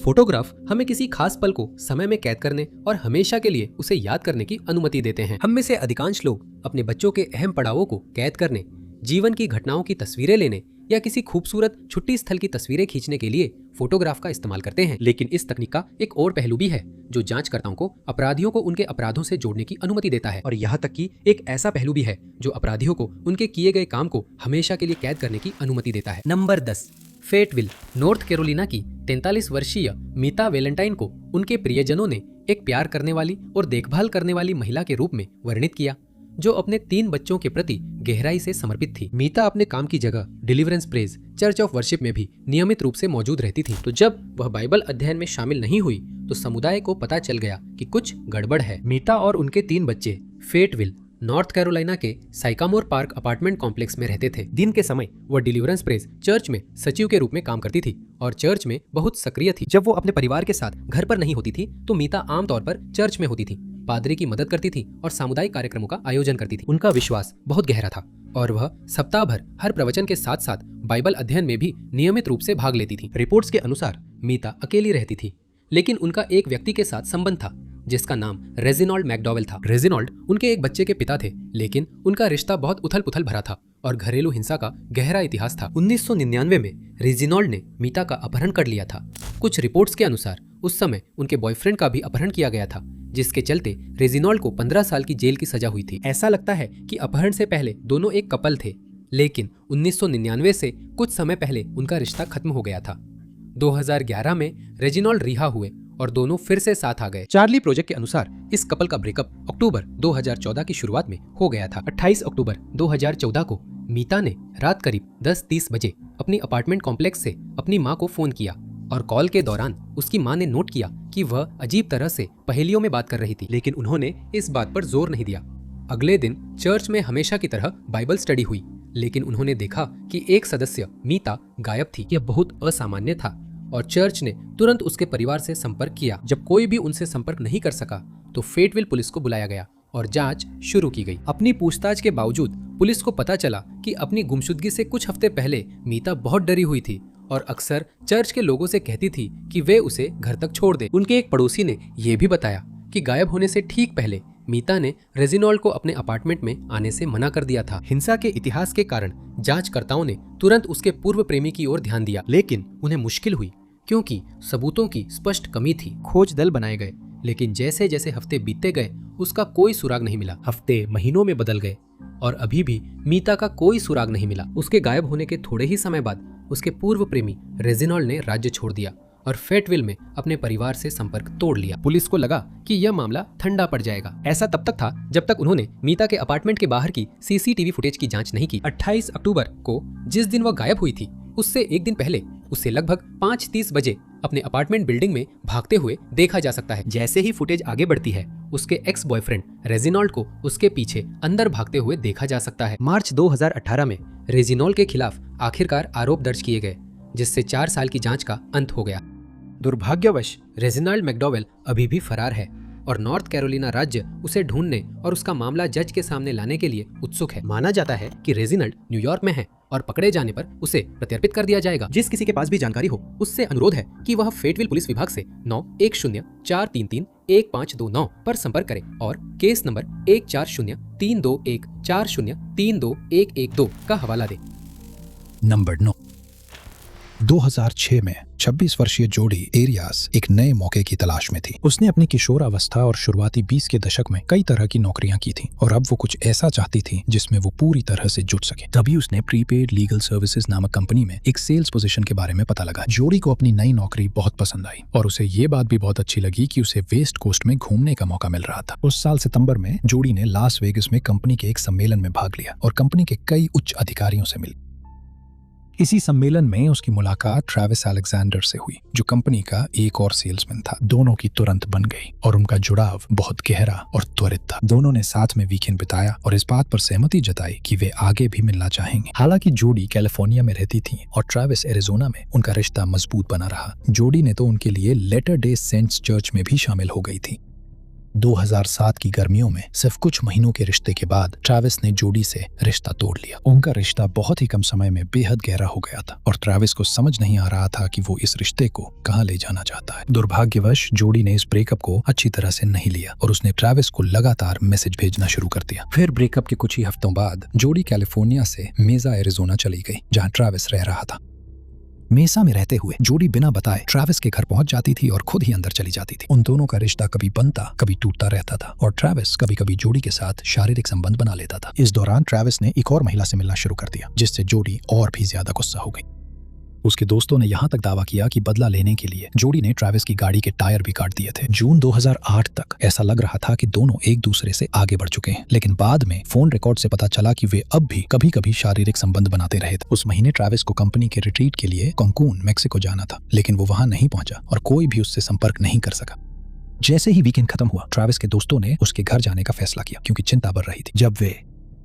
Photograph हमें किसी खास पल को समय में कैद करने और हमेशा के लिए उसे याद करने की अनुमति देते हैं। हम में से अधिकांश लोग अपने बच्चों के अहम पड़ावों को कैद करने, जीवन की घटनाओं की तस्वीरें लेने या किसी खूबसूरत छुट्टी स्थल की तस्वीरें खींचने के लिए फोटोग्राफ का इस्तेमाल करते हैं। लेकिन इस तकनीक का एक और पहलू भी है जो जांचकर्ताओं को अपराधियों को उनके अपराधों से जोड़ने की अनुमति देता है। और यहाँ तक कि एक ऐसा पहलू भी है जो अपराधियों को उनके किए गए काम को हमेशा के लिए कैद करने की अनुमति देता है। नंबर 10, फेटविल। नॉर्थ कैरोलिना की 43 वर्षीय मीता वैलेंटाइन को उनके प्रियजनों ने एक प्यार करने वाली और देखभाल करने वाली महिला के रूप में वर्णित किया, जो अपने 3 बच्चों के प्रति गहराई से समर्पित थी। मीता अपने काम की जगह deliverance praise church of worship में भी नियमित रूप से मौजूद रहती थी। तो जब वह बाइबल अध्ययन में शामिल नहीं हुई तो समुदाय को पता चल गया कि कुछ गड़बड़ है। मीता और उनके 3 बच्चे फेटविल, नॉर्थ कैरोलिना के साइकामोर पार्क अपार्टमेंट कॉम्प्लेक्स में रहते थे। दिन के समय वह डिलीवरेंस प्रेस चर्च में सचिव के रूप में काम करती थी और चर्च में बहुत सक्रिय थी। जब वो अपने परिवार के साथ घर पर नहीं होती थी तो मीता आमतौर पर चर्च में होती थी, पादरी की मदद करती थी और सामुदायिक कार्यक्रमों का आयोजन करती थी। उनका विश्वास बहुत गहरा था और वह सप्ताह भर हर प्रवचन के साथ साथ बाइबल अध्ययन में भी नियमित रूप से भाग लेती थी। रिपोर्ट्स के अनुसार मीता अकेली रहती थी, लेकिन उनका एक व्यक्ति के साथ संबंध था जिसका नाम रेजिनॉल्ड मैकडॉवेल था। रेजिनॉल्ड उनके एक बच्चे के पिता थे, लेकिन उनका रिश्ता बहुत उथल-पुथल भरा था और घरेलू हिंसा का गहरा इतिहास था। 1999 में रेजिनॉल्ड ने मीता का अपहरण कर लिया था। कुछ रिपोर्ट्स के अनुसार उस समय उनके बॉयफ्रेंड का भी अपहरण किया गया था, जिसके चलते रेजिनॉल्ड को 15 साल की जेल की सजा हुई थी। ऐसा लगता है कि अपहरण से पहले दोनों एक कपल थे, लेकिन 1999 से कुछ समय पहले उनका रिश्ता खत्म हो गया था। 2011 में रेजिनॉल्ड रिहा हुए और दोनों फिर से साथ आ गए। चार्ली प्रोजेक्ट के अनुसार इस कपल का ब्रेकअप अक्टूबर 2014 की शुरुआत में हो गया था। 28 अक्टूबर 2014 को मीता ने रात करीब 10:30 बजे अपनी अपार्टमेंट कॉम्प्लेक्स से अपनी मां को फोन किया और कॉल के दौरान उसकी मां ने नोट किया कि वह अजीब तरह से पहेलियों में बात कर रही थी, लेकिन उन्होंने इस बात पर जोर नहीं दिया। अगले दिन चर्च में हमेशा की तरह बाइबल स्टडी हुई, लेकिन उन्होंने देखा कि एक सदस्य मीता गायब थी। यह बहुत असामान्य था और चर्च ने तुरंत उसके परिवार से संपर्क किया। जब कोई भी उनसे संपर्क नहीं कर सका तो फेटविल पुलिस को बुलाया गया और जांच शुरू की गई। अपनी पूछताछ के बावजूद पुलिस को पता चला कि अपनी गुमशुदगी से कुछ हफ्ते पहले मीता बहुत डरी हुई थी और अक्सर चर्च के लोगों से कहती थी कि वे उसे घर तक छोड़ दें। उनके एक पड़ोसी ने यह भी बताया कि गायब होने से ठीक पहले मीता ने रेजिनॉल्ड को अपने अपार्टमेंट में आने से मना कर दिया था। हिंसा के इतिहास के कारण जांचकर्ताओं ने तुरंत उसके पूर्व प्रेमी की ओर ध्यान दिया, लेकिन उन्हें मुश्किल हुई क्योंकि सबूतों की स्पष्ट कमी थी। खोज दल बनाए गए, लेकिन जैसे जैसे हफ्ते बीतते गए उसका कोई सुराग नहीं मिला। हफ्ते महीनों में बदल गए और अभी भी मीता का कोई सुराग नहीं मिला। उसके गायब होने के थोड़े ही समय बाद उसके पूर्व प्रेमी रेजिनॉल्ड ने राज्य छोड़ दिया और फेटविल में अपने परिवार से संपर्क तोड़ लिया। पुलिस को लगा कि यह मामला ठंडा पड़ जाएगा। ऐसा तब तक था जब तक उन्होंने मीता के अपार्टमेंट के बाहर की सीसीटीवी फुटेज की जांच नहीं की। 28 अक्टूबर को जिस दिन वह गायब हुई थी उससे एक दिन पहले उसे लगभग 5:30 बजे अपने अपार्टमेंट बिल्डिंग में भागते हुए देखा जा सकता है। जैसे ही फुटेज आगे बढ़ती है उसके एक्स बॉयफ्रेंड रेजिनॉल्ड को उसके पीछे अंदर भागते हुए देखा जा सकता है। मार्च 2018 में रेजिनॉल्ड के खिलाफ आखिरकार आरोप दर्ज किए गए, जिससे 4 साल की जांच का अंत हो गया। दुर्भाग्यवश रेजिनॉल्ड मैकडॉवेल अभी भी फरार है और नॉर्थ कैरोलिना राज्य उसे ढूंढने और उसका मामला जज के सामने लाने के लिए उत्सुक है। माना जाता है कि रेजिनॉल्ड न्यूयॉर्क में है और पकड़े जाने पर उसे प्रत्यर्पित कर दिया जाएगा। जिस किसी के पास भी जानकारी हो उससे अनुरोध है कि वह फेटविल पुलिस विभाग से 9104331529 पर संपर्क करें और केस नंबर 14032140321112 का हवाला दे। नंबर 9, 2006 में 26 वर्षीय जोड़ी एरियास एक नए मौके की तलाश में थी। उसने अपनी किशोरावस्था और शुरुआती 20 के दशक में कई तरह की नौकरियां की थीं और अब वो कुछ ऐसा चाहती थी जिसमें वो पूरी तरह से जुट सके। तभी उसने प्रीपेड लीगल सर्विसेज नामक कंपनी में एक सेल्स पोजीशन के बारे में पता लगा। जोड़ी को अपनी नई नौकरी बहुत पसंद आई और उसे ये बात भी बहुत अच्छी लगी कि उसे वेस्ट कोस्ट में घूमने का मौका मिल रहा था। उस साल सितंबर में जोड़ी ने लास वेगस में कंपनी के एक सम्मेलन में भाग लिया और कंपनी के कई उच्च अधिकारियों से मिली। इसी सम्मेलन में उसकी मुलाकात ट्रेविस अलेक्जेंडर से हुई, जो कंपनी का एक और सेल्समैन था। दोनों की तुरंत बन गई और उनका जुड़ाव बहुत गहरा और त्वरित था। दोनों ने साथ में वीकेंड बिताया और इस बात पर सहमति जताई कि वे आगे भी मिलना चाहेंगे। हालांकि जोड़ी कैलिफोर्निया में रहती थी और ट्रेविस एरिजोना में। उनका रिश्ता मजबूत बना रहा। जोड़ी ने तो उनके लिए लेटर डे सेंट्स चर्च में भी शामिल हो गई थी। 2007 की गर्मियों में सिर्फ कुछ महीनों के रिश्ते के बाद ट्रैविस ने जोडी से रिश्ता तोड़ लिया। उनका रिश्ता बहुत ही कम समय में बेहद गहरा हो गया था और ट्रैविस को समझ नहीं आ रहा था कि वो इस रिश्ते को कहां ले जाना चाहता है। दुर्भाग्यवश जोडी ने इस ब्रेकअप को अच्छी तरह से नहीं लिया और उसने ट्रैविस को लगातार मैसेज भेजना शुरू कर दिया। फिर ब्रेकअप के कुछ ही हफ्तों बाद जोडी कैलिफोर्निया से मेसा एरिजोना चली गई, जहां ट्रैविस रह रहा था। मेसा में रहते हुए जोडी बिना बताए ट्रैविस के घर पहुंच जाती थी और खुद ही अंदर चली जाती थी। उन दोनों का रिश्ता कभी बनता कभी टूटता रहता था और ट्रैविस कभी कभी जोडी के साथ शारीरिक संबंध बना लेता था। इस दौरान ट्रैविस ने एक और महिला से मिलना शुरू कर दिया, जिससे जोडी और भी ज्यादा गुस्सा हो गई। उसके दोस्तों ने यहाँ तक दावा किया कि बदला लेने के लिए जोडी ने ट्रैविस की गाड़ी के टायर भी काट दिए थे। जून 2008 तक ऐसा लग रहा था कि दोनों एक दूसरे से आगे बढ़ चुके हैं, लेकिन बाद में फोन रिकॉर्ड से पता चला कि वे अब भी कभी कभी शारीरिक संबंध बनाते रहे थे। उस महीने ट्रैविस को कंपनी के रिट्रीट के लिए कैंकून मेक्सिको जाना था, लेकिन वो वहां नहीं पहुंचा और कोई भी उससे संपर्क नहीं कर सका। जैसे ही वीकेंड खत्म हुआ, ट्रैविस के दोस्तों ने उसके घर जाने का फैसला किया क्योंकि चिंता बढ़ रही थी। जब वे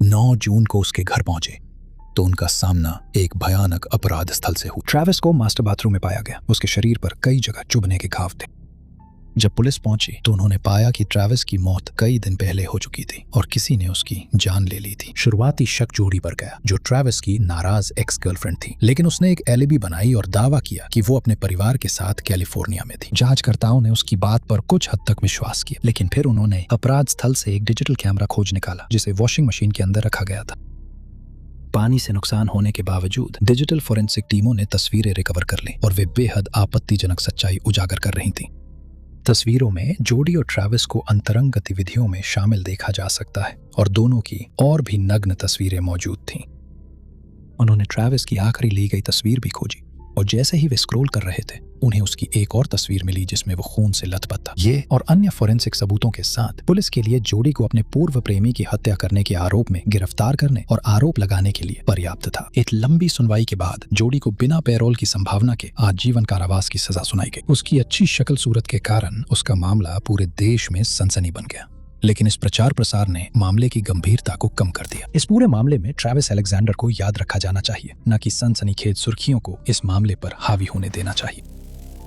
9 जून को उसके घर पहुंचे तो उनका सामना एक भयानक अपराध स्थल से हुआ। ट्रैविस को मास्टर बाथरूम में पाया गया। उसके शरीर पर कई जगह चुभने के घाव थे। जब पुलिस पहुंची तो उन्होंने पाया कि ट्रैविस की मौत कई दिन पहले हो चुकी थी और किसी ने उसकी जान ले ली थी। शुरुआती शक जोडी पर गया, जो ट्रैविस की नाराज एक्स गर्लफ्रेंड थी, लेकिन उसने एक एलिबी बनाई और दावा किया कि वो अपने परिवार के साथ कैलिफोर्निया में थी। जांचकर्ताओं ने उसकी बात पर कुछ हद तक विश्वास किया, लेकिन फिर उन्होंने अपराध स्थल से एक डिजिटल कैमरा खोज निकाला, जिसे वॉशिंग मशीन के अंदर रखा गया था। पानी से नुकसान होने के बावजूद डिजिटल फोरेंसिक टीमों ने तस्वीरें रिकवर कर ली और वे बेहद आपत्तिजनक सच्चाई उजागर कर रही थीं। तस्वीरों में जोडी और ट्रैविस को अंतरंग गतिविधियों में शामिल देखा जा सकता है और दोनों की और भी नग्न तस्वीरें मौजूद थीं। उन्होंने ट्रैविस की आखिरी ली गई तस्वीर भी खोजी और जैसे ही वे स्क्रॉल कर रहे थे, उन्हें उसकी एक और तस्वीर मिली जिसमें वो खून से लथपथ था। ये और अन्य फोरेंसिक सबूतों के साथ पुलिस के लिए जोडी को अपने पूर्व प्रेमी की हत्या करने के आरोप में गिरफ्तार करने और आरोप लगाने के लिए पर्याप्त था। एक लंबी सुनवाई के बाद जोडी को बिना पैरोल की संभावना के आजीवन कारावास की सजा सुनाई गई। उसकी अच्छी शक्ल सूरत के कारण उसका मामला पूरे देश में सनसनी बन गया, लेकिन इस प्रचार प्रसार ने मामले की गंभीरता को कम कर दिया। इस पूरे मामले में ट्रैविस अलेक्जेंडर को याद रखा जाना चाहिए, न कि सनसनीखेज सुर्खियों को इस मामले पर हावी होने देना चाहिए।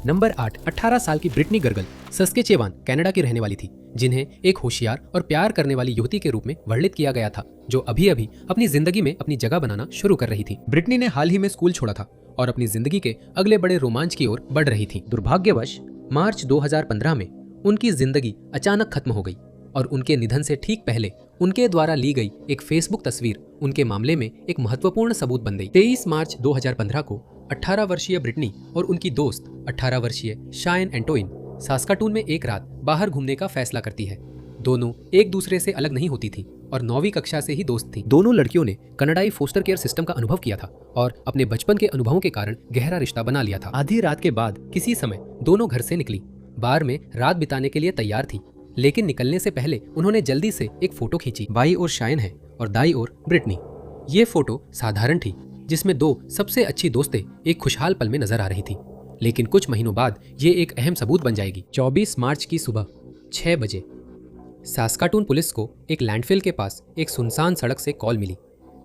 नंबर 8, 18 साल की ब्रिटनी गर्गल सस्केचेवान, कनाडा की रहने वाली थी, जिन्हें एक होशियार और प्यार करने वाली युवती के रूप में वर्णित किया गया था, जो अभी अभी अपनी जिंदगी में अपनी जगह बनाना शुरू कर रही थी। ब्रिटनी ने हाल ही में स्कूल छोड़ा था और अपनी जिंदगी के अगले बड़े रोमांच की ओर बढ़ रही थी। दुर्भाग्यवश मार्च 2015 में उनकी जिंदगी अचानक खत्म हो गई और उनके निधन से ठीक पहले उनके द्वारा ली गई एक फेसबुक तस्वीर उनके मामले में एक महत्वपूर्ण सबूत बन गई। 23 मार्च 2015 को 18 वर्षीय ब्रिटनी और उनकी दोस्त 18 वर्षीय शायन एंटोइन सास्काटून में एक रात बाहर घूमने का फैसला करती है। दोनों एक दूसरे से अलग नहीं होती थी और 9वीं कक्षा से ही दोस्त थी। दोनों लड़कियों ने कनाडाई फोस्टर केयर सिस्टम का अनुभव किया था और अपने बचपन के अनुभवों के कारण गहरा रिश्ता बना लिया था। आधी रात के बाद किसी समय दोनों घर से निकली, बार में रात बिताने के लिए तैयार थी, लेकिन निकलने से पहले उन्होंने जल्दी से एक फोटो खींची। बाई ओर शायन है और दाई ओर ब्रिटनी। ये फोटो साधारण थी, जिसमें दो सबसे अच्छी दोस्तें एक खुशहाल पल में नजर आ रही थी, लेकिन कुछ महीनों बाद ये एक अहम सबूत बन जाएगी। 24 मार्च की सुबह 6 बजे सास्काटून पुलिस को एक लैंडफिल के पास एक सुनसान सड़क से कॉल मिली,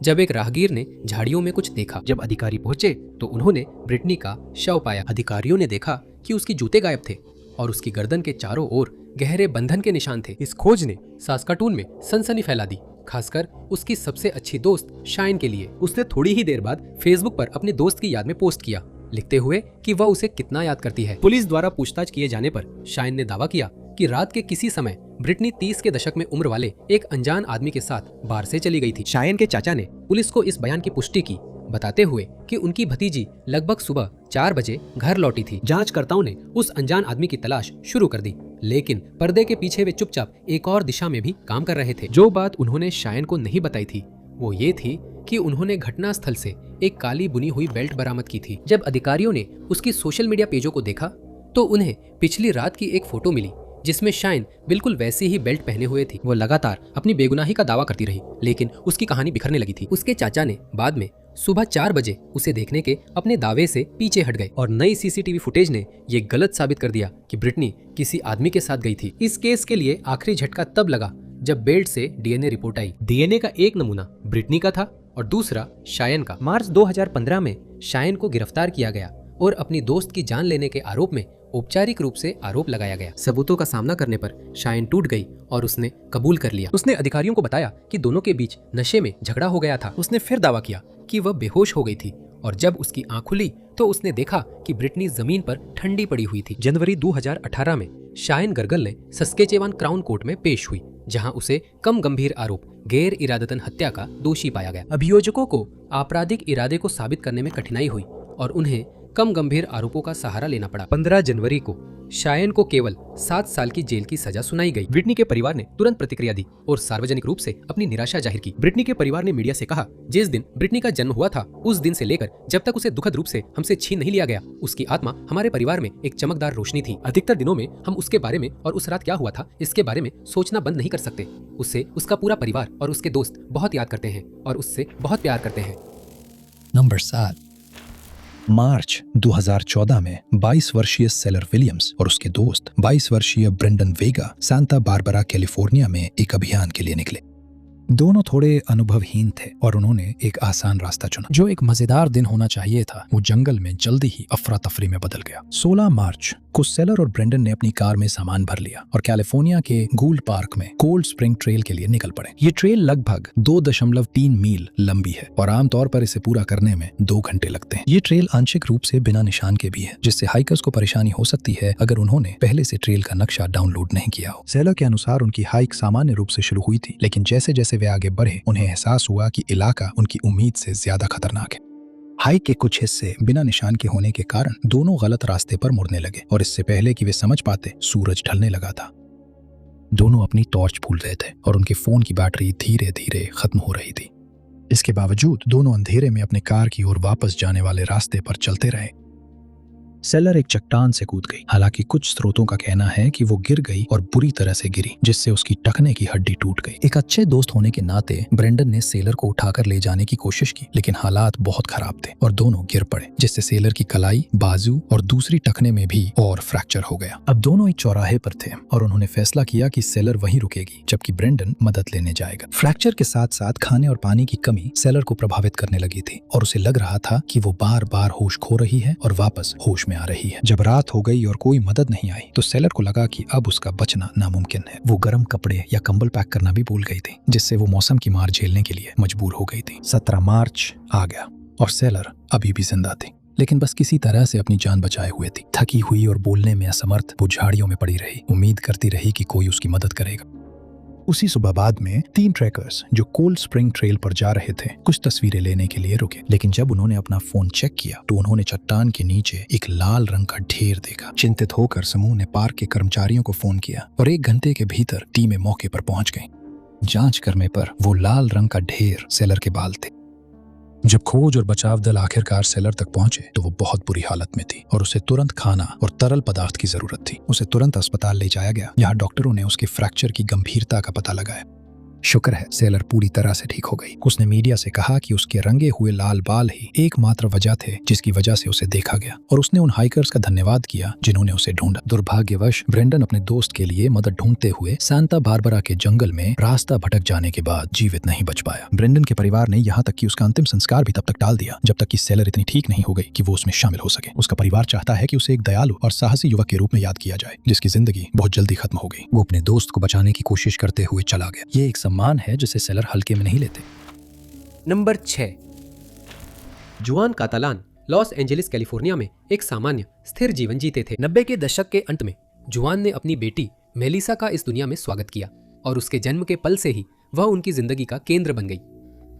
जब एक राहगीर ने झाड़ियों में कुछ देखा। जब अधिकारी पहुंचे तो उन्होंने ब्रिटनी का शव पाया। अधिकारियों ने देखा कि उसके जूते गायब थे और उसकी गर्दन के चारों ओर गहरे बंधन के निशान थे। इस खोज ने सास्काटून में सनसनी फैला दी, खासकर उसकी सबसे अच्छी दोस्त शाइन के लिए। उसने थोड़ी ही देर बाद फेसबुक पर अपने दोस्त की याद में पोस्ट किया, लिखते हुए कि वह उसे कितना याद करती है। पुलिस द्वारा पूछताछ किए जाने पर शाइन ने दावा किया कि रात के किसी समय ब्रिटनी 30 के दशक में उम्र वाले एक अनजान आदमी के साथ बार से चली गई थी। शाइन के चाचा ने पुलिस को इस बयान की पुष्टि की, बताते हुए कि उनकी भतीजी लगभग सुबह 4 बजे घर लौटी थी। जांचकर्ताओं ने उस अनजान आदमी की तलाश शुरू कर दी, लेकिन पर्दे के पीछे वे चुपचाप एक और दिशा में भी काम कर रहे थे। जो बात उन्होंने शायन को नहीं बताई थी वो ये थी कि उन्होंने घटना स्थल से एक काली बुनी हुई बेल्ट बरामद की थी। जब अधिकारियों ने उसकी सोशल मीडिया पेजों को देखा तो उन्हें पिछली रात की एक फोटो मिली, जिसमें शाइन बिल्कुल वैसी ही बेल्ट पहने हुए थी। वो लगातार अपनी बेगुनाही का दावा करती रही, लेकिन उसकी कहानी बिखरने लगी थी। उसके चाचा ने बाद में सुबह 4 बजे उसे देखने के अपने दावे से पीछे हट गए और नई सीसीटीवी फुटेज ने ये गलत साबित कर दिया कि ब्रिटनी किसी आदमी के साथ गई थी। इस केस के लिए आखिरी झटका तब लगा जब बेल्ट से डीएनए रिपोर्ट आई। डीएनए का एक नमूना ब्रिटनी का था और दूसरा शायन का। मार्च 2015 में शायन को गिरफ्तार किया गया और अपनी दोस्त की जान लेने के आरोप में औपचारिक रूप से आरोप लगाया गया। सबूतों का सामना करने पर शायन टूट गई और उसने कबूल कर लिया। उसने अधिकारियों को बताया कि दोनों के बीच नशे में झगड़ा हो गया था। उसने फिर दावा किया कि वह बेहोश हो गई थी और जब उसकी आंख खुली तो उसने देखा कि ब्रिटनी जमीन पर ठंडी पड़ी हुई थी। जनवरी 2018 में शायन गर्गल ने सस्केचेवान क्राउन कोर्ट में पेश हुई, जहां उसे कम गंभीर आरोप गैर इरादतन हत्या का दोषी पाया गया। अभियोजकों को आपराधिक इरादे को साबित करने में कठिनाई हुई और उन्हें कम गंभीर आरोपों का सहारा लेना पड़ा। 15 जनवरी को शायन को केवल 7 साल की जेल की सजा सुनाई गई। ब्रिटनी के परिवार ने तुरंत प्रतिक्रिया दी और सार्वजनिक रूप से अपनी निराशा जाहिर की। ब्रिटनी के परिवार ने मीडिया से कहा, जिस दिन ब्रिटनी का जन्म हुआ था उस दिन से लेकर जब तक उसे दुखद रूप से हमसे छीन नहीं लिया गया, उसकी आत्मा हमारे परिवार में एक चमकदार रोशनी थी। अधिकतर दिनों में हम उसके बारे में और उस रात क्या हुआ था इसके बारे में सोचना बंद नहीं कर सकते। उससे उसका पूरा परिवार और उसके दोस्त बहुत याद करते हैं और उससे बहुत प्यार करते हैं। नंबर 7। मार्च 2014 में 22 वर्षीय सेलर विलियम्स और उसके दोस्त 22 वर्षीय ब्रेंडन वेगा सांता बारबरा कैलिफोर्निया में एक अभियान के लिए निकले। दोनों थोड़े अनुभवहीन थे और उन्होंने एक आसान रास्ता चुना। जो एक मजेदार दिन होना चाहिए था वो जंगल में जल्दी ही अफरा तफरी में बदल गया। 16 मार्च को सेलर और ब्रेंडन ने अपनी कार में सामान भर लिया और कैलिफोर्निया के गूल्ड पार्क में कोल्ड स्प्रिंग ट्रेल के लिए निकल पड़े। ये ट्रेल लगभग 2.3 मील लंबी है और आमतौर पर इसे पूरा करने में 2 घंटे लगते हैं। ये ट्रेल आंशिक रूप से बिना निशान के भी है, जिससे हाइकर्स को परेशानी हो सकती है अगर उन्होंने पहले से ट्रेल का नक्शा डाउनलोड नहीं किया हो। सेलर के अनुसार उनकी हाइक सामान्य रूप से शुरू हुई थी, लेकिन जैसे जैसे वे आगे बढ़े उन्हें एहसास हुआ कि इलाका उनकी उम्मीद से ज्यादा खतरनाक है। हाइक के कुछ हिस्से बिना निशान के होने के कारण दोनों गलत रास्ते पर मुड़ने लगे और इससे पहले कि वे समझ पाते सूरज ढलने लगा था। दोनों अपनी टॉर्च भूल रहे थे और उनके फोन की बैटरी धीरे धीरे खत्म हो रही थी। इसके बावजूद दोनों अंधेरे में अपने कार की ओर वापस जाने वाले रास्ते पर चलते रहे। सेलर एक चट्टान से कूद गई। हालांकि कुछ स्रोतों का कहना है कि वो गिर गई और बुरी तरह से गिरी, जिससे उसकी टखने की हड्डी टूट गई। एक अच्छे दोस्त होने के नाते ब्रेंडन ने सेलर को उठाकर ले जाने की कोशिश की, लेकिन हालात बहुत खराब थे और दोनों गिर पड़े, जिससे सेलर की कलाई, बाजू और दूसरी टखने में भी और फ्रैक्चर हो गया। अब दोनों एक चौराहे पर थे और उन्होंने फैसला किया कि सेलर वहीं रुकेगी जबकि ब्रेंडन मदद लेने जाएगा। फ्रैक्चर के साथ साथ खाने और पानी की कमी सेलर को प्रभावित करने लगी थी और उसे लग रहा था कि वो बार बार होश खो रही है और वापस होश में आ रही है। जब रात हो गई और कोई मदद नहीं आई तो सेलर को लगा कि अब उसका बचना नामुमकिन है। वो गर्म कपड़े या कंबल पैक करना भी भूल गई थी, जिससे वो मौसम की मार झेलने के लिए मजबूर हो गई थी। 17 मार्च आ गया और सेलर अभी भी जिंदा थी, लेकिन बस किसी तरह से अपनी जान बचाए हुए थी। थकी हुई और बोलने में असमर्थ वो झाड़ियों में पड़ी रही, उम्मीद करती रही कि कोई उसकी मदद करेगा। उसी सुबह बाद में 3 ट्रैकर्स जो कोल्ड स्प्रिंग ट्रेल पर जा रहे थे कुछ तस्वीरें लेने के लिए रुके, लेकिन जब उन्होंने अपना फोन चेक किया तो उन्होंने चट्टान के नीचे एक लाल रंग का ढेर देखा। चिंतित होकर समूह ने पार्क के कर्मचारियों को फोन किया और 1 घंटे के भीतर टीमें मौके पर पहुंच गईं। जांच करने पर वो लाल रंग का ढेर सेलर के बाल थे। जब खोज और बचाव दल आखिरकार सेलर तक पहुंचे तो वो बहुत बुरी हालत में थी और उसे तुरंत खाना और तरल पदार्थ की जरूरत थी। उसे तुरंत अस्पताल ले जाया गया। यहाँ डॉक्टरों ने उसके फ्रैक्चर की गंभीरता का पता लगाया। शुक्र है सेलर पूरी तरह से ठीक हो गई। उसने मीडिया से कहा कि उसके रंगे हुए लाल बाल ही एकमात्र वजह थे जिसकी वजह से उसे देखा गया, और उसने उन हाइकर्स का धन्यवाद किया जिन्होंने उसे ढूंढा। दुर्भाग्यवश ब्रेंडन अपने दोस्त के लिए मदद ढूंढते हुए सांता बारबरा के जंगल में रास्ता भटक जाने के बाद जीवित नहीं बच पाया। ब्रेंडन के परिवार ने यहाँ तक कि उसका अंतिम संस्कार भी तब तक टाल दिया जब तक कि सेलर इतनी ठीक नहीं हो गई कि वो उसमें शामिल हो सके। उसका परिवार चाहता है कि उसे एक दयालु और साहसी युवक के रूप में याद किया जाए जिसकी जिंदगी बहुत जल्दी खत्म हो गई। वो अपने दोस्त को बचाने की कोशिश करते हुए चला गया। ये एक सम्मान है जिसे सेलर हल्के में नहीं लेते। नंबर 6। जुआन कातालान लॉस एंजेलिस कैलिफोर्निया में एक सामान्य स्थिर जीवन जीते थे। 90 के दशक के अंत में जुआन ने अपनी बेटी मेलिसा का इस दुनिया में स्वागत किया और उसके जन्म के पल से ही वह उनकी जिंदगी का केंद्र बन गई।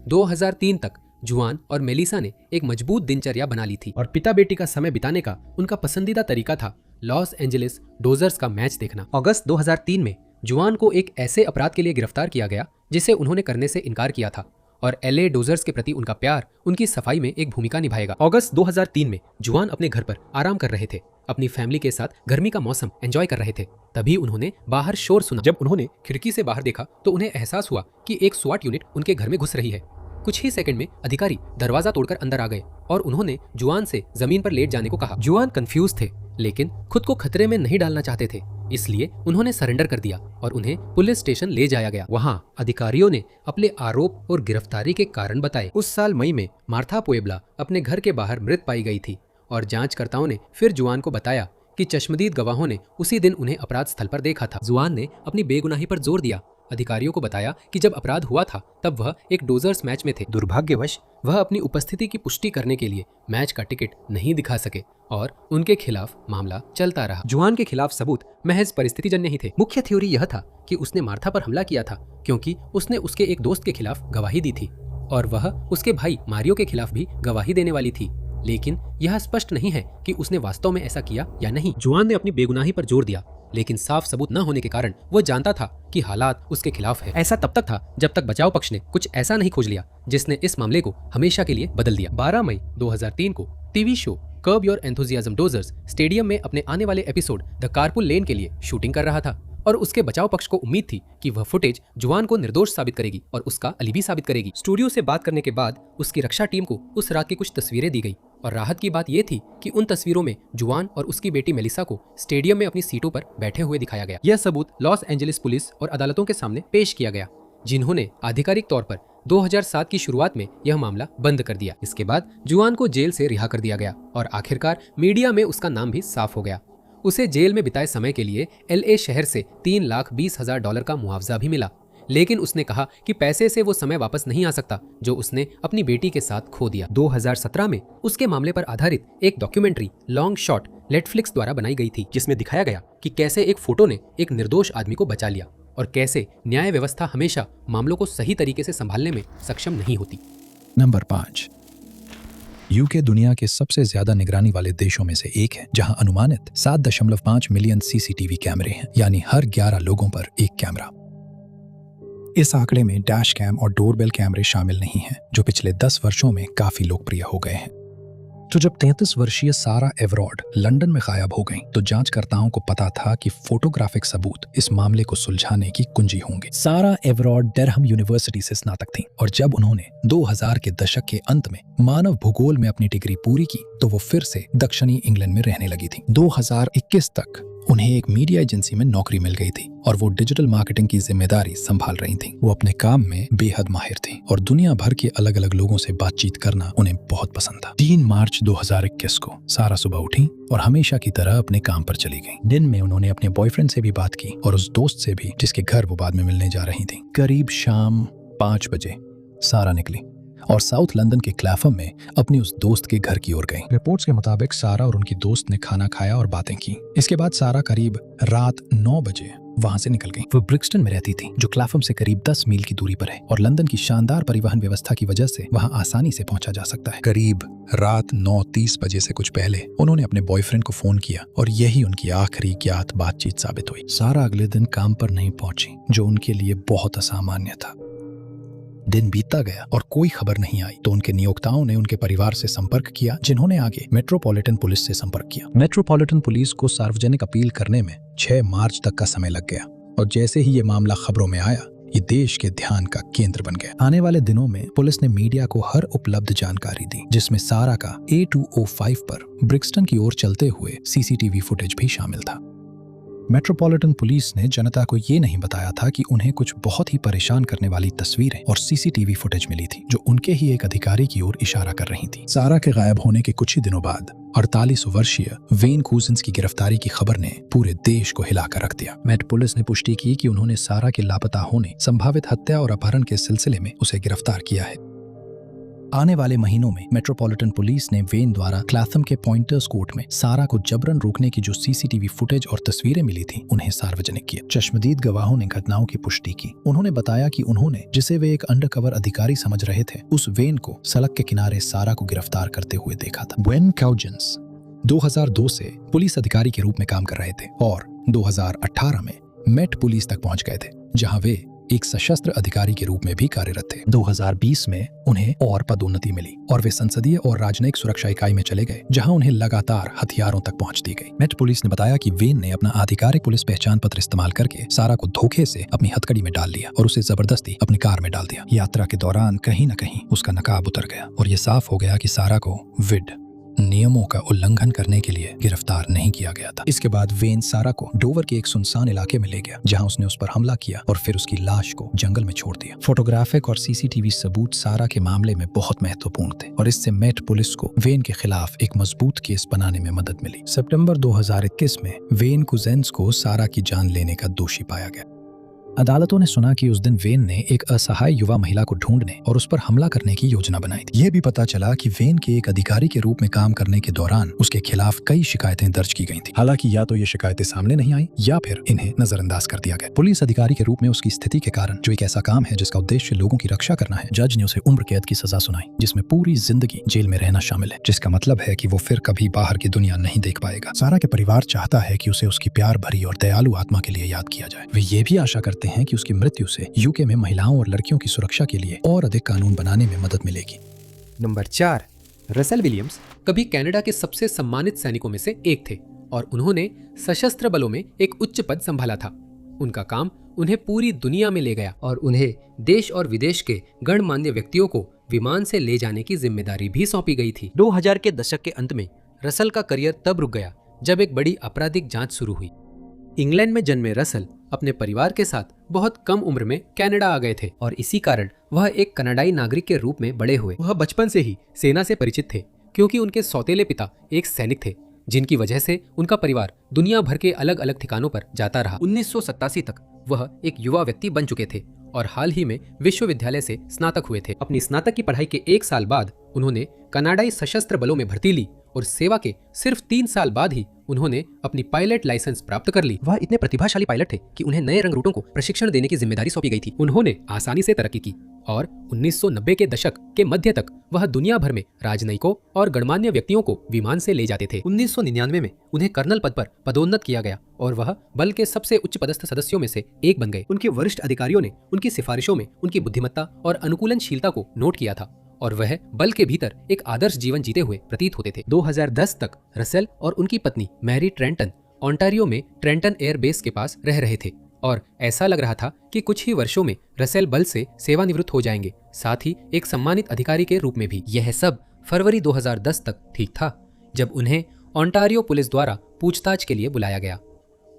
2003 तक जुआन और मेलिसा ने एक मजबूत दिनचर्या बना ली थी और पिता बेटी का समय बिताने का उनका पसंदीदा तरीका था लॉस एंजेलिस डोजर्स का मैच देखना। अगस्त 2003 में जुआन को एक ऐसे अपराध के लिए गिरफ्तार किया गया जिसे उन्होंने करने से इनकार किया था और एलए डोजर्स के प्रति उनका प्यार उनकी सफाई में एक भूमिका निभाएगा। अगस्त 2003 में जुआन अपने घर पर आराम कर रहे थे, अपनी फैमिली के साथ गर्मी का मौसम एंजॉय कर रहे थे। तभी उन्होंने बाहर शोर सुना। जब उन्होंने खिड़की से बाहर देखा तो उन्हें एहसास हुआ कि एक स्वाट यूनिट उनके घर में घुस रही है। कुछ ही सेकंड में अधिकारी दरवाजा तोड़कर अंदर आ गए और उन्होंने जुआन से जमीन पर लेट जाने को कहा। जुआन कंफ्यूज थे लेकिन खुद को खतरे में नहीं डालना चाहते थे, इसलिए उन्होंने सरेंडर कर दिया और उन्हें पुलिस स्टेशन ले जाया गया। वहां अधिकारियों ने अपने आरोप और गिरफ्तारी के कारण बताए। उस साल मई में मार्था पुएब्ला अपने घर के बाहर मृत पाई गई थी और जांचकर्ताओं ने फिर जुआन को बताया कि चश्मदीद गवाहों ने उसी दिन उन्हें अपराध स्थल पर देखा था। जुआन ने अपनी बेगुनाही पर जोर दिया, अधिकारियों को बताया कि जब अपराध हुआ था तब वह एक डोजर्स मैच में थे। दुर्भाग्यवश वह अपनी उपस्थिति की पुष्टि करने के लिए मैच का टिकट नहीं दिखा सके और उनके खिलाफ मामला चलता रहा। जुआन के खिलाफ सबूत महज परिस्थितिजन्य ही थे। मुख्य थ्योरी यह था कि उसने मार्था पर हमला किया था क्योंकि उसने उसके एक दोस्त के खिलाफ गवाही दी थी और वह उसके भाई मारियो के खिलाफ भी गवाही देने वाली थी, लेकिन यह स्पष्ट नहीं है कि उसने वास्तव में ऐसा किया या नहीं। जुआन ने अपनी बेगुनाही पर जोर दिया, लेकिन साफ सबूत न होने के कारण वो जानता था कि हालात उसके खिलाफ है। ऐसा तब तक था जब तक बचाव पक्ष ने कुछ ऐसा नहीं खोज लिया जिसने इस मामले को हमेशा के लिए बदल दिया। 12 मई 2003 को TV show curb your enthusiasm Dodgers stadium में अपने आने वाले एपिसोड द कारपूल लेन के लिए शूटिंग कर रहा था और उसके बचाव पक्ष को उम्मीद थी कि वह फुटेज जुआन को निर्दोष साबित करेगी और उसका अलिबी साबित करेगी। स्टूडियो से बात करने के बाद उसकी रक्षा टीम को उस रात की कुछ तस्वीरें दी गई और राहत की बात यह थी कि उन तस्वीरों में जुआन और उसकी बेटी मेलिसा को स्टेडियम में अपनी सीटों पर बैठे हुए दिखाया गया। यह सबूत लॉस एंजलिस पुलिस और अदालतों के सामने पेश किया गया, जिन्होंने आधिकारिक तौर पर 2007 की शुरुआत में यह मामला बंद कर दिया। इसके बाद जुआन को जेल से रिहा कर दिया गया और आखिरकार मीडिया में उसका नाम भी साफ हो गया। उसे जेल में बिताए समय के लिए LA शहर से $3,20,000 का मुआवजा भी मिला, लेकिन उसने कहा कि पैसे से वो समय वापस नहीं आ सकता जो उसने अपनी बेटी के साथ खो दिया। 2017 में उसके मामले पर आधारित एक डॉक्यूमेंट्री लॉन्ग शॉट नेटफ्लिक्स द्वारा बनाई गई थी, जिसमें दिखाया गया कि कैसे एक फोटो ने एक निर्दोष आदमी को बचा लिया और कैसे न्याय व्यवस्था हमेशा मामलों को सही तरीके से संभालने में सक्षम नहीं होती। नंबर 5। यूके दुनिया के सबसे ज्यादा निगरानी वाले देशों में से एक है, जहां अनुमानित 7.5 मिलियन CCTV कैमरे हैं, यानी हर 11 लोगों पर एक कैमरा। इस आंकड़े में डैश कैम और डोरबेल कैमरे शामिल नहीं हैं, जो पिछले 10 वर्षों में काफी लोकप्रिय हो गए हैं। तो जब 33 वर्षीय सारा एवरॉड लंदन में गायब हो गईं, तो जांचकर्ताओं को पता था कि फोटोग्राफिक सबूत इस मामले को सुलझाने की कुंजी होंगे। सारा एवरॉड डरहम यूनिवर्सिटी से स्नातक थीं और जब उन्होंने 2000 के दशक के अंत में मानव भूगोल में अपनी डिग्री पूरी की तो वो फिर से दक्षिणी इंग्लैंड में रहने लगी थी। 2021 तक उन्हें एक मीडिया एजेंसी में नौकरी मिल गई थी और वो डिजिटल मार्केटिंग की जिम्मेदारी संभाल रही थी। वो अपने काम में बेहद माहिर थी और दुनिया भर के अलग अलग लोगों से बातचीत करना उन्हें बहुत पसंद था। 3 मार्च 2021 को सारा सुबह उठी और हमेशा की तरह अपने काम पर चली गई। दिन में उन्होंने अपने बॉयफ्रेंड से भी बात की और उस दोस्त से भी जिसके घर वो बाद में मिलने जा रही थी। करीब शाम 5 बजे सारा निकली और साउथ लंदन के क्लैफम में अपनी उस दोस्त के घर की ओर गई। रिपोर्ट्स के मुताबिक सारा और उनकी दोस्त ने खाना खाया और बातें की। इसके बाद सारा करीब रात 9 बजे वहां से निकल गई। वो ब्रिक्सटन में रहती थी, जो क्लैफम से करीब 10 मील की दूरी पर है और लंदन की शानदार परिवहन व्यवस्था की वजह से वहां आसानी से पहुंचा जा सकता है। करीब रात 9:30 बजे से कुछ पहले उन्होंने अपने बॉयफ्रेंड को फोन किया और यही उनकी आखिरी ज्ञात बातचीत साबित हुई। सारा अगले दिन काम पर नहीं पहुंची, जो उनके लिए बहुत असामान्य था। दिन बीतता गया और कोई खबर नहीं आई, तो उनके नियोक्ताओं ने उनके परिवार से संपर्क किया, जिन्होंने आगे मेट्रोपॉलिटन पुलिस से संपर्क किया। मेट्रोपॉलिटन पुलिस को सार्वजनिक अपील करने में 6 मार्च तक का समय लग गया और जैसे ही ये मामला खबरों में आया, ये देश के ध्यान का केंद्र बन गया। आने वाले दिनों में पुलिस ने मीडिया को हर उपलब्ध जानकारी दी, जिसमें सारा का A205 पर ब्रिक्सटन की ओर चलते हुए CCTV फुटेज भी शामिल था। मेट्रोपॉलिटन पुलिस ने जनता को ये नहीं बताया था कि उन्हें कुछ बहुत ही परेशान करने वाली तस्वीरें और CCTV फुटेज मिली थी, जो उनके ही एक अधिकारी की ओर इशारा कर रही थी। सारा के गायब होने के कुछ ही दिनों बाद 48 वर्षीय वेन कूजन्स की गिरफ्तारी की खबर ने पूरे देश को हिलाकर रख दिया। मेट पुलिस ने पुष्टि की कि उन्होंने सारा के लापता होने, संभावित हत्या और अपहरण के सिलसिले में उसे गिरफ्तार किया है। आने वाले महीनों में मेट्रोपॉलिटन पुलिस ने वेन द्वारा क्लैथम के पॉइंटर्स कोर्ट में सारा को जबरन रोकने की जो CCTV फुटेज और तस्वीरें मिली थी, उन्हें सार्वजनिक किया। चश्मदीद गवाहों ने घटनाओं की पुष्टि की। उन्होंने बताया कि उन्होंने, जिसे वे एक अंडरकवर अधिकारी समझ रहे थे, उस वेन को सड़क के किनारे सारा को गिरफ्तार करते हुए देखा था। वेन काउजन्स 2002 से पुलिस अधिकारी के रूप में काम कर रहे थे और 2018 में मेट पुलिस तक पहुंच गए थे, जहां वे एक सशस्त्र अधिकारी के रूप में भी कार्यरत थे। 2020 में उन्हें और पदोन्नति मिली और वे संसदीय और राजनयिक सुरक्षा इकाई में चले गए, जहां उन्हें लगातार हथियारों तक पहुंच दी गई। मेट पुलिस ने बताया कि वेन ने अपना आधिकारिक पुलिस पहचान पत्र इस्तेमाल करके सारा को धोखे से अपनी हथकड़ी में डाल लिया और उसे जबरदस्ती अपनी कार में डाल दिया। यात्रा के दौरान कहीं न कहीं उसका नकाब उतर गया और ये साफ हो गया कि सारा को विड नियमों का उल्लंघन करने के लिए गिरफ्तार नहीं किया गया था। इसके बाद वेन सारा को डोवर के एक सुनसान इलाके में ले गया, जहां उसने उस पर हमला किया और फिर उसकी लाश को जंगल में छोड़ दिया। फोटोग्राफिक और सीसीटीवी सबूत सारा के मामले में बहुत महत्वपूर्ण थे और इससे मेट पुलिस को वेन के खिलाफ एक मजबूत केस बनाने में मदद मिली। सितंबर 2021 में वेन कुजेंस को सारा की जान लेने का दोषी पाया गया। अदालतों ने सुना कि उस दिन वेन ने एक असहाय युवा महिला को ढूंढने और उस पर हमला करने की योजना बनाई थी। यह भी पता चला कि वेन के एक अधिकारी के रूप में काम करने के दौरान उसके खिलाफ कई शिकायतें दर्ज की गई थी। हालांकि या तो ये शिकायतें सामने नहीं आई या फिर इन्हें नजरअंदाज कर दिया गया। पुलिस अधिकारी के रूप में उसकी स्थिति के कारण, जो एक ऐसा काम है जिसका उद्देश्य लोगों की रक्षा करना है, जज ने उसे उम्र कैद की सजा सुनाई, जिसमें पूरी जिंदगी जेल में रहना शामिल है, जिसका मतलब है कि वो फिर कभी बाहर की दुनिया नहीं देख पाएगा। सारा के परिवार चाहता है कि उसे उसकी प्यार भरी और दयालु आत्मा के लिए याद किया जाए। वे ये भी आशा करते हैं कि उसकी मृत्यु से यूके में महिलाओं और लड़कियों की सुरक्षा के लिए और अधिक कानून बनाने में मदद मिलेगी। नंबर 4, रसेल विलियम्स कभी कनाडा के सबसे सम्मानित सैनिकों में से एक थे और उन्होंने सशस्त्र बलों में एक उच्च पद संभाला था। उनका काम उन्हें पूरी दुनिया में ले गया और उन्हें देश और विदेश के गणमान्य व्यक्तियों को विमान से ले जाने की जिम्मेदारी भी सौंपी गई थी। 2000 के दशक के अंत में रसेल का करियर तब रुक गया जब एक बड़ी आपराधिक जांच शुरू हुई। इंग्लैंड में जन्मे रसेल अपने परिवार के साथ बहुत कम उम्र में कनाडा आ गए थे और इसी कारण वह एक कनाडाई नागरिक के रूप में बड़े हुए। वह बचपन से ही सेना से परिचित थे क्योंकि उनके सौतेले पिता एक सैनिक थे, जिनकी वजह से उनका परिवार दुनिया भर के अलग अलग ठिकानों पर जाता रहा। 1987 तक वह एक युवा व्यक्ति बन चुके थे और हाल ही में विश्वविद्यालय से स्नातक हुए थे। अपनी स्नातक की पढ़ाई के 1 साल बाद उन्होंने कनाडाई सशस्त्र बलों में भर्ती ली और सेवा के सिर्फ 3 साल बाद ही उन्होंने अपनी पायलट लाइसेंस प्राप्त कर ली। वह इतने प्रतिभाशाली पायलट थे कि उन्हें नए रंग रूटों को प्रशिक्षण देने की जिम्मेदारी सौंपी गई थी। उन्होंने आसानी से तरक्की की और 1990 के दशक के मध्य तक वह दुनिया भर में राजनयिकों और गणमान्य व्यक्तियों को विमान से ले जाते थे। 1999 में उन्हें कर्नल पद पर पदोन्नत किया गया और वह बल के सबसे उच्च पदस्थ सदस्यों में से एक बन गए। उनके वरिष्ठ अधिकारियों ने उनकी सिफारिशों में उनकी बुद्धिमत्ता और अनुकूलनशीलता को नोट किया था और वह बल के भीतर एक आदर्श जीवन जीते हुए प्रतीत होते थे। 2010 तक रसेल और उनकी पत्नी मैरी ट्रेंटन ओंटारियो में ट्रेंटन एयर बेस के पास रह रहे थे और ऐसा लग रहा था कि कुछ ही वर्षों में रसेल बल से सेवानिवृत्त हो जाएंगे, साथ ही एक सम्मानित अधिकारी के रूप में भी। यह सब फरवरी 2010 तक ठीक था जब उन्हें ओंटारियो पुलिस द्वारा पूछताछ के लिए बुलाया गया।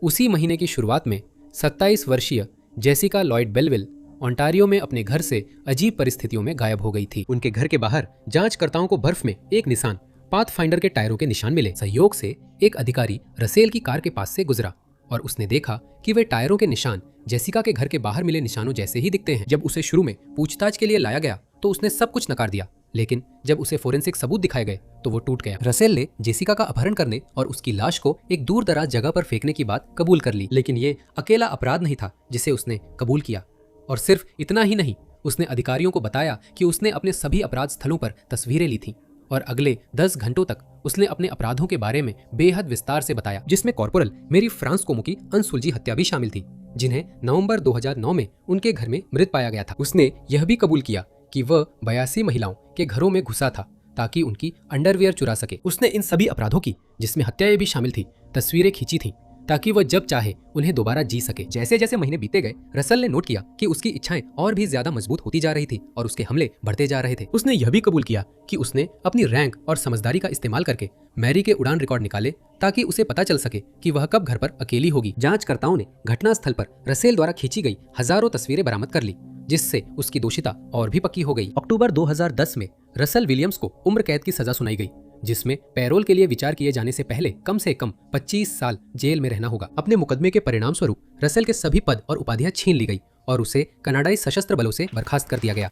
उसी महीने की शुरुआत में 27 वर्षीय जेसिका लॉयड बेलविल ओंटारियो में अपने घर से अजीब परिस्थितियों में गायब हो गई थी। उनके घर के बाहर जांचकर्ताओं को बर्फ में एक निशान, पाथफाइंडर के टायरों के निशान मिले। संयोग से एक अधिकारी रसेल की कार के पास से गुजरा और उसने देखा कि वे टायरों के निशान जेसिका के घर के बाहर मिले निशानों जैसे ही दिखते हैं। जब उसे शुरू में पूछताछ के लिए लाया गया तो उसने सब कुछ नकार दिया, लेकिन जब उसे फोरेंसिक सबूत दिखाए गए तो वो टूट गया। रसेल ने जेसिका का अपहरण करने और उसकी लाश को एक दूर दराज जगह पर फेंकने की बात कबूल कर ली, लेकिन ये अकेला अपराध नहीं था जिसे उसने कबूल किया। और सिर्फ इतना ही नहीं, उसने अधिकारियों को बताया कि उसने अपने सभी अपराध स्थलों पर तस्वीरें ली थीं और अगले 10 घंटों तक उसने अपने अपराधों के बारे में बेहद विस्तार से बताया, जिसमें कॉर्पोरल मेरी फ्रांसकोमो की अनसुलझी हत्या भी शामिल थी, जिन्हें नवंबर 2009 में उनके घर में मृत पाया गया था। उसने यह भी कबूल किया कि वह 82 महिलाओं के घरों में घुसा था ताकि उनकी अंडरवियर चुरा सके। उसने इन सभी अपराधों की, जिसमें हत्याएं भी शामिल थी, तस्वीरें खींची थीं ताकि वह जब चाहे उन्हें दोबारा जी सके। जैसे जैसे महीने बीते गए, रसेल ने नोट किया कि उसकी इच्छाएं और भी ज्यादा मजबूत होती जा रही थी और उसके हमले बढ़ते जा रहे थे। उसने यह भी कबूल किया कि उसने अपनी रैंक और समझदारी का इस्तेमाल करके मैरी के उड़ान रिकॉर्ड निकाले ताकि उसे पता चल सके कि वह कब घर पर अकेली होगी। जांचकर्ताओं ने घटनास्थल पर रसेल द्वारा खींची गई हजारों तस्वीरें बरामद कर ली, जिससे उसकी दोषिता और भी पक्की हो गई। अक्टूबर 2010 में रसेल विलियम्स को उम्र कैद की सजा सुनाई गई, जिसमें पैरोल के लिए विचार किए जाने से पहले कम से कम 25 साल जेल में रहना होगा। अपने मुकदमे के परिणाम स्वरूप रसेल के सभी पद और उपाधियां छीन ली गई और उसे कनाडाई सशस्त्र बलों से बर्खास्त कर दिया गया।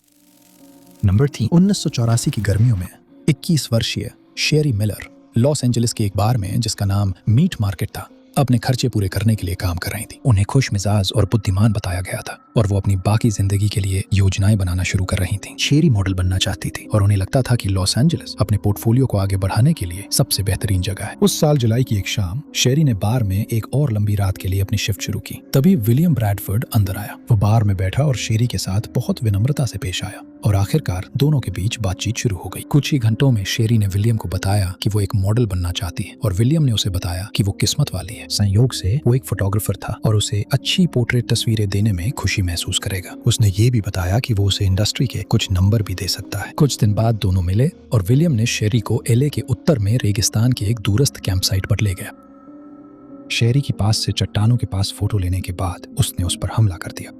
नंबर 3, 1984 की गर्मियों में 21 वर्षीय शेरी मिलर लॉस एंजलिस के एक बार में, जिसका नाम मीट मार्केट था, अपने खर्चे पूरे करने के लिए काम कर रही थी। उन्हें खुश मिजाज और बुद्धिमान बताया गया था और वो अपनी बाकी जिंदगी के लिए योजनाएं बनाना शुरू कर रही थी। शेरी मॉडल बनना चाहती थी और उन्हें लगता था कि लॉस एंजलिस अपने पोर्टफोलियो को आगे बढ़ाने के लिए सबसे बेहतरीन जगह है। उस साल जुलाई की एक शाम शेरी ने बार में एक और लंबी रात के लिए अपनी शिफ्ट शुरू की। तभी विलियम ब्रैडफोर्ड अंदर आया। वो बार में बैठा और शेरी के साथ बहुत विनम्रता से पेश आया और आखिरकार दोनों के बीच बातचीत शुरू हो गई। कुछ ही घंटों में शेरी ने विलियम को बताया कि वो एक मॉडल बनना चाहती है और विलियम ने उसे बताया कि वो किस्मत वाली है। संयोग से वो एक फोटोग्राफर था और उसे अच्छी पोर्ट्रेट तस्वीरें देने में खुशी महसूस करेगा। उसने ये भी बताया कि वो उसे इंडस्ट्री के कुछ नंबर भी दे सकता है। कुछ दिन बाद दोनों मिले और विलियम ने शेरी को एलए के उत्तर में रेगिस्तान के एक दूरस्थ कैंप साइट पर ले गया। शेरी के पास से चट्टानों के पास फोटो लेने के बाद उसने उस पर हमला कर दिया।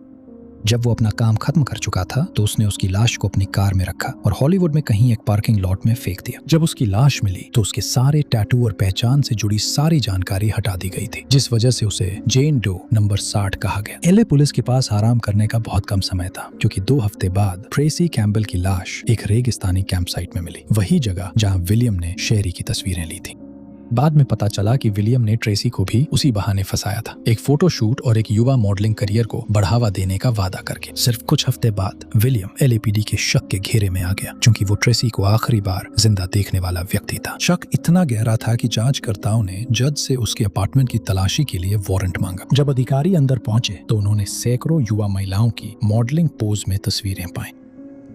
जब वो अपना काम खत्म कर चुका था तो उसने उसकी लाश को अपनी कार में रखा और हॉलीवुड में कहीं एक पार्किंग लॉट में फेंक दिया। जब उसकी लाश मिली तो उसके सारे टैटू और पहचान से जुड़ी सारी जानकारी हटा दी गई थी, जिस वजह से उसे जेन डो नंबर 60 कहा गया। एलए पुलिस के पास आराम करने का बहुत कम समय था, क्योंकि 2 हफ्ते बाद ट्रेसी कैम्बल की लाश एक रेगिस्तानी कैंप साइट में मिली, वही जगह जहाँ विलियम ने शेरी की तस्वीरें ली थी। बाद में पता चला कि विलियम ने ट्रेसी को भी उसी बहाने फंसाया था, एक फोटोशूट और एक युवा मॉडलिंग करियर को बढ़ावा देने का वादा करके। सिर्फ कुछ हफ्ते बाद विलियम एलएपीडी के शक के घेरे में आ गया, क्योंकि वो ट्रेसी को आखिरी बार जिंदा देखने वाला व्यक्ति था। शक इतना गहरा था कि जांचकर्ताओं ने जज से उसके अपार्टमेंट की तलाशी के लिए वारंट मांगा। जब अधिकारी अंदर पहुंचे तो उन्होंने सैकड़ों युवा महिलाओं की मॉडलिंग पोज में तस्वीरें पाई।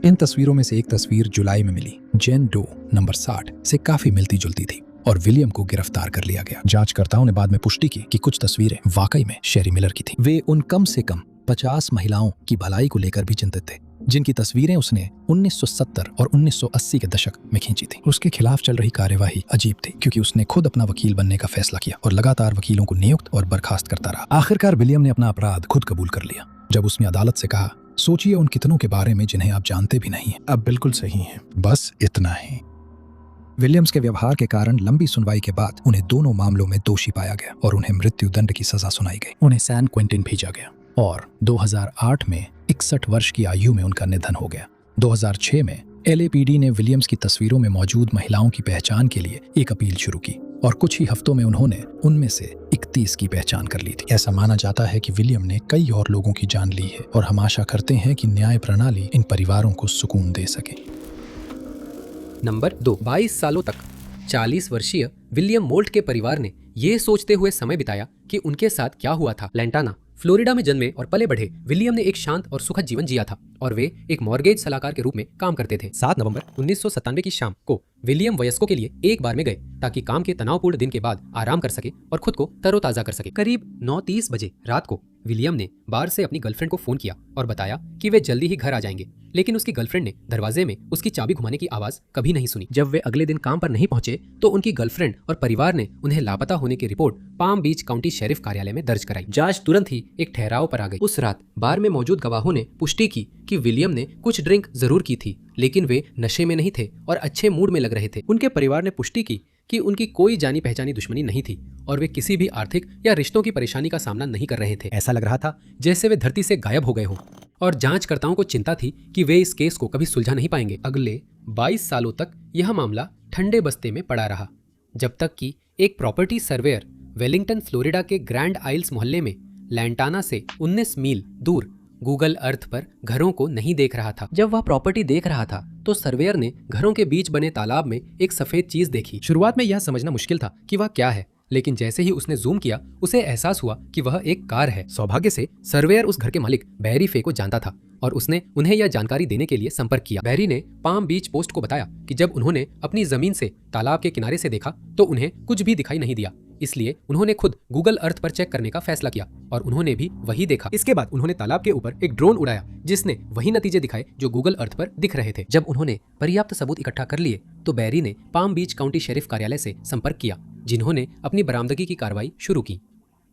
इन तस्वीरों में से एक तस्वीर जुलाई में मिली जेन डो नंबर 60 से काफी मिलती जुलती थी और विलियम को गिरफ्तार कर लिया गया। जांचकर्ताओं ने बाद में पुष्टि की कि कुछ तस्वीरें वाकई में शेरी मिलर की थी। वे उन कम से कम 50 महिलाओं की भलाई को लेकर भी चिंतित थे, जिनकी तस्वीरें उसने 1970 और 1980 के दशक में खींची थी। उसके खिलाफ चल रही कार्यवाही अजीब थी, क्योंकि उसने खुद अपना वकील बनने का फैसला किया और लगातार वकीलों को नियुक्त और बर्खास्त करता रहा। आखिरकार विलियम ने अपना अपराध खुद कबूल कर लिया, जब उसने अदालत से कहा, सोचिए उन कितनों के बारे में जिन्हें आप जानते भी नहीं हैं। अब बिल्कुल सही है, बस इतना ही। विलियम्स के व्यवहार के कारण लंबी सुनवाई के बाद उन्हें दोनों मामलों में दोषी पाया गया और उन्हें मृत्यु दंड की सजा सुनाई गई। उन्हें सैन क्विंटिन भेजा गया और 2008 में 61 वर्ष की आयु में उनका निधन हो गया। 2006 में एलएपीडी ने विलियम्स की तस्वीरों में मौजूद महिलाओं की पहचान के लिए एक अपील शुरू की और कुछ ही हफ्तों में उन्होंने उनमें से 31 की पहचान कर ली थी। ऐसा माना जाता है कि विलियम ने कई और लोगों की जान ली है और हम आशा करते हैं कि न्याय प्रणाली इन परिवारों को सुकून दे सके। नंबर 2। 22 सालों तक 40 वर्षीय विलियम मोल्ट के परिवार ने ये सोचते हुए समय बिताया कि उनके साथ क्या हुआ था। लैंटाना, फ्लोरिडा में जन्मे और पले बढ़े विलियम ने एक शांत और सुखद जीवन जिया था और वे एक मॉर्गेज सलाहकार के रूप में काम करते थे। 7 नवंबर 1997 की शाम को विलियम वयस्कों के लिए एक बार में गए ताकि काम के तनावपूर्ण दिन के बाद आराम कर सके और खुद को तरोताजा कर सके। करीब 9:30 बजे रात को विलियम ने बार से अपनी गर्लफ्रेंड को फोन किया और बताया कि वे जल्दी ही घर आ जाएंगे, लेकिन उसकी गर्लफ्रेंड ने दरवाजे में उसकी चाबी घुमाने की आवाज कभी नहीं सुनी। जब वे अगले दिन काम पर नहीं पहुंचे तो उनकी गर्लफ्रेंड और परिवार ने उन्हें लापता होने की रिपोर्ट पाम बीच काउंटी शेरिफ कार्यालय में दर्ज कराई। जांच तुरंत ही एक ठहराव पर आ गई। उस रात बार में मौजूद गवाहों ने पुष्टि की कि विलियम ने कुछ ड्रिंक जरूर की थी, लेकिन वे नशे में नहीं थे और अच्छे मूड में लग रहे थे। उनके परिवार ने पुष्टि की कि उनकी कोई जानी पहचानी दुश्मनी नहीं थी और वे किसी भी आर्थिक या रिश्तों की परेशानी का सामना नहीं कर रहे थे। ऐसा लग रहा था जैसे वे धरती से गायब हो गए हों और जांचकर्ताओं को चिंता थी कि वे इस केस को कभी सुलझा नहीं पाएंगे। अगले 22 सालों तक यह मामला ठंडे बस्ते में पड़ा रहा, जब तक कि एक प्रॉपर्टी सर्वेयर वेलिंगटन फ्लोरिडा के ग्रैंड आइल्स मोहल्ले में लैंटाना से 19 मील दूर गूगल अर्थ पर घरों को नहीं देख रहा था। जब वह प्रॉपर्टी देख रहा था तो सर्वेयर ने घरों के बीच बने तालाब में एक सफेद चीज देखी। शुरुआत में यह समझना मुश्किल था कि वह क्या है, लेकिन जैसे ही उसने जूम किया उसे एहसास हुआ कि वह एक कार है। सौभाग्य से सर्वेयर उस घर के मालिक बैरी फे को जानता था और उसने उन्हें यह जानकारी देने के लिए संपर्क किया। बैरी ने पाम बीच पोस्ट को बताया कि जब उन्होंने अपनी जमीन से तालाब के किनारे से देखा तो उन्हें कुछ भी दिखाई नहीं दिया, इसलिए उन्होंने खुद गूगल अर्थ पर चेक करने का फैसला किया और उन्होंने भी वही देखा। इसके बाद उन्होंने तालाब के ऊपर एक ड्रोन उड़ाया जिसने वही नतीजे दिखाए जो गूगल अर्थ पर दिख रहे थे। जब उन्होंने पर्याप्त सबूत इकट्ठा कर लिए तो बैरी ने पाम बीच काउंटी शेरिफ कार्यालय से संपर्क किया, जिन्होंने अपनी बरामदगी की कार्रवाई शुरू की।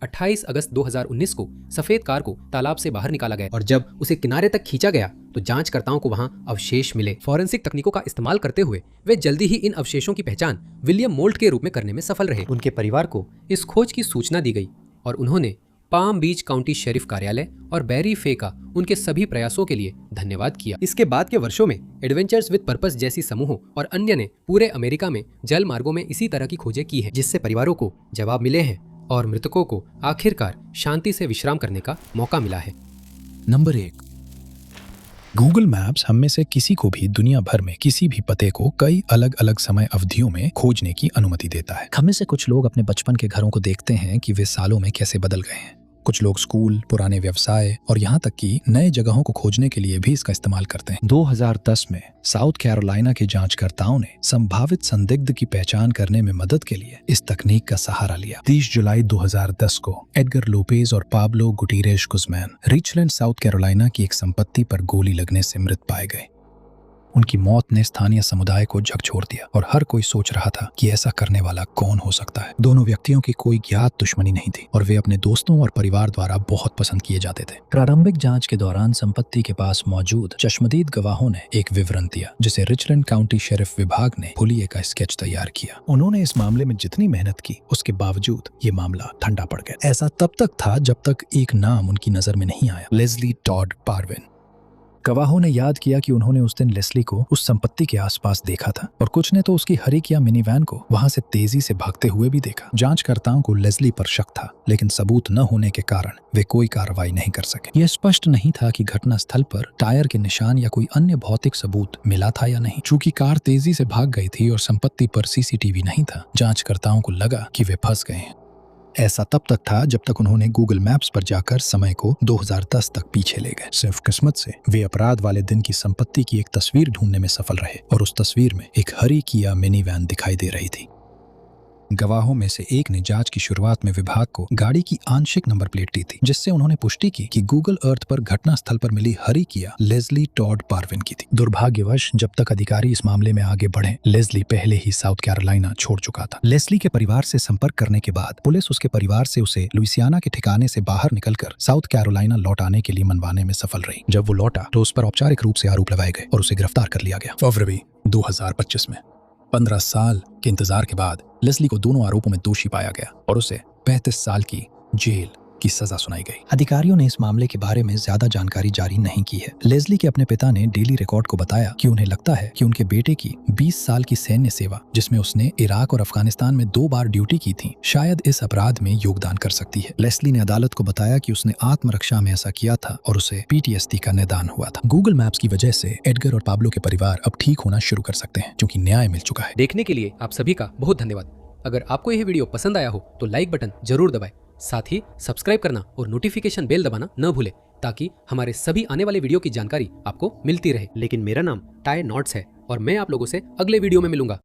28 अगस्त 2019 को सफेद कार को तालाब से बाहर निकाला गया और जब उसे किनारे तक खींचा गया तो जांचकर्ताओं को वहां अवशेष मिले। फॉरेंसिक तकनीकों का इस्तेमाल करते हुए वे जल्दी ही इन अवशेषों की पहचान विलियम मोल्ट के रूप में करने में सफल रहे। उनके परिवार को इस खोज की सूचना दी गई और उन्होंने पाम बीच काउंटी शेरिफ कार्यालय और बैरी फे का उनके सभी प्रयासों के लिए धन्यवाद किया। इसके बाद के वर्षों में एडवेंचर्स विद पर्पस जैसी समूहों और अन्य ने पूरे अमेरिका में जल मार्गों में इसी तरह की खोजें की है, जिससे परिवारों को जवाब मिले हैं और मृतकों को आखिरकार शांति से विश्राम करने का मौका मिला है। नंबर 1। गूगल मैप्स हम में से किसी को भी दुनिया भर में किसी भी पते को कई अलग अलग समय अवधियों में खोजने की अनुमति देता है। हम में से कुछ लोग अपने बचपन के घरों को देखते हैं कि वे सालों में कैसे बदल गए हैं कुछ लोग स्कूल, पुराने व्यवसाय और यहाँ तक कि नए जगहों को खोजने के लिए भी इसका इस्तेमाल करते हैं। 2010 में साउथ कैरोलिना के जांचकर्ताओं ने संभावित संदिग्ध की पहचान करने में मदद के लिए इस तकनीक का सहारा लिया। 30 जुलाई 2010 को एडगर लोपेज और Pablo Gutierrez Guzman Richland, South Carolina की एक संपत्ति पर गोली लगने से मृत पाए गए। उनकी मौत ने स्थानीय समुदाय को झकझोर दिया और हर कोई सोच रहा था कि ऐसा करने वाला कौन हो सकता है। दोनों व्यक्तियों की कोई ज्ञात दुश्मनी नहीं थी और वे अपने दोस्तों और परिवार द्वारा बहुत पसंद किए जाते थे। प्रारंभिक जांच के दौरान संपत्ति के पास मौजूद चश्मदीद गवाहों ने एक विवरण दिया, जिसे रिचलैंड काउंटी शेरिफ विभाग ने हुलिये का स्केच तैयार किया। उन्होंने इस मामले में जितनी मेहनत की, उसके बावजूद ये मामला ठंडा पड़ गया। ऐसा तब तक था जब तक एक नाम उनकी नजर में नहीं आया, लेस्ली टॉड पार्विन। गवाहों ने याद किया कि उन्होंने उस दिन लेस्ली को उस संपत्ति के आसपास देखा था और कुछ ने तो उसकी हरी किया मिनी वैन को वहां से तेजी से भागते हुए भी देखा। जांचकर्ताओं को लेस्ली पर शक था, लेकिन सबूत न होने के कारण वे कोई कार्रवाई नहीं कर सके। यह स्पष्ट नहीं था कि घटना स्थल पर टायर के निशान या कोई अन्य भौतिक सबूत मिला था या नहीं। चूंकि कार तेजी से भाग गई थी और संपत्ति पर सीसीटीवी नहीं था, जांचकर्ताओं को लगा कि वे फंस गए हैं। ऐसा तब तक था जब तक उन्होंने गूगल मैप्स पर जाकर समय को 2010 तक पीछे ले गए। सिर्फ किस्मत से वे अपराध वाले दिन की संपत्ति की एक तस्वीर ढूंढने में सफल रहे और उस तस्वीर में एक हरी किया मिनी वैन दिखाई दे रही थी। गवाहों में से एक ने जांच की शुरुआत में विभाग को गाड़ी की आंशिक नंबर प्लेट दी थी, जिससे उन्होंने पुष्टि की कि गूगल अर्थ पर घटना स्थल पर मिली हरी किया लेस्ली टॉड पार्विन की थी। दुर्भाग्यवश जब तक अधिकारी इस मामले में आगे बढ़े, लेस्ली पहले ही साउथ कैरोलिना छोड़ चुका था। लेस्ली के परिवार से संपर्क करने के बाद पुलिस उसके परिवार से उसे लुइसियाना के ठिकाने से बाहर निकलकर साउथ कैरोलिना लौट आने के लिए मनवाने में सफल रही। जब वो लौटा तो उस पर औपचारिक रूप से आरोप लगाए गए और उसे गिरफ्तार कर लिया गया। फरवरी 2025 में 15 साल के इंतजार के बाद लेस्ली को दोनों आरोपों में दोषी पाया गया और उसे 35 साल की जेल की सजा सुनाई गई। अधिकारियों ने इस मामले के बारे में ज्यादा जानकारी जारी नहीं की है। लेस्ली के अपने पिता ने डेली रिकॉर्ड को बताया कि उन्हें लगता है कि उनके बेटे की 20 साल की सैन्य सेवा, जिसमें उसने इराक और अफगानिस्तान में 2 बार ड्यूटी की थी, शायद इस अपराध में योगदान कर सकती है। लेस्ली ने अदालत को बताया कि उसने आत्मरक्षा में ऐसा किया था और उसे PTSD का निदान हुआ था। गूगल मैप्स की वजह से एडगर और पाब्लो के परिवार अब ठीक होना शुरू कर सकते हैं, क्योंकि न्याय मिल चुका है। देखने के लिए आप सभी का बहुत धन्यवाद। अगर आपको यह वीडियो पसंद आया हो तो लाइक बटन जरूर दबाएं। साथ ही सब्सक्राइब करना और नोटिफिकेशन बेल दबाना न भूलें, ताकि हमारे सभी आने वाले वीडियो की जानकारी आपको मिलती रहे। लेकिन मेरा नाम टाय नॉट्स है और मैं आप लोगों से अगले वीडियो में मिलूंगा।